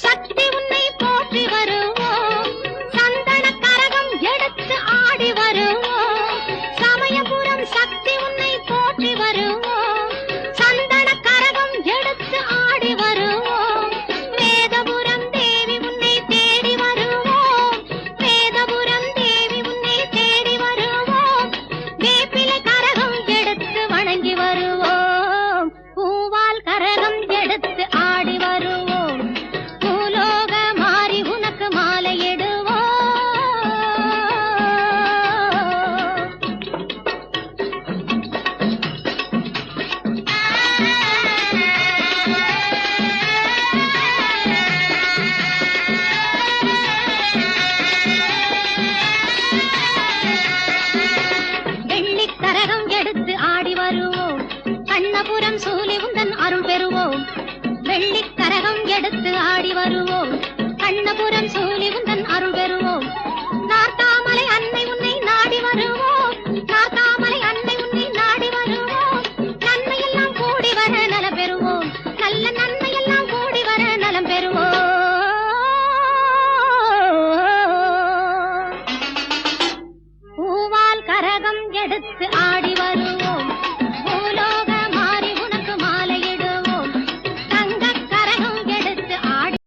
சக்தி உன்னை போற்றி வருவோம், சந்தன கரகம் எடுத்து ஆடி வருவோம். சமயபுரம் சக்தி உன்னை போற்றி வருவோம், சந்தன கரகம் எடுத்து ஆடி வருவோம். வேதபுரம் தேவி உன்னை தேடி வருவோம், வேதபுரம் தேவி உன்னை தேடி வருவோம். வேப்பிலை கரகம் எடுத்து வணங்கி வருவோம், பூவால் கரகம் எடுத்து ஆடி வருவோம். பூலோக மாறி உனக்கு மாலையிடுவோம். வெள்ளிக் கரகம் எடுத்து ஆடி வருவோம், கண்ணபுரம் சூலி உந்தன் அருள் பெறுவோம். வெள்ளிக் கரகம் எடுத்து ஆடி வருவோம், கண்ணபுரம் சூலி உந்தன் அருள் பெறுவோம். நார்த்தாமலை அன்னை உன்னை நாடி வருவோம், நார்த்தாமலை அன்னை உன்னை நாடி வருவோம். நன்மையெல்லாம் கூடி வர நலம் பெறுவோம், நல்ல நன்மையெல்லாம் கூடி வர நலம் பெறுவோம். பூவால் கரகம் எடுத்து ஆடி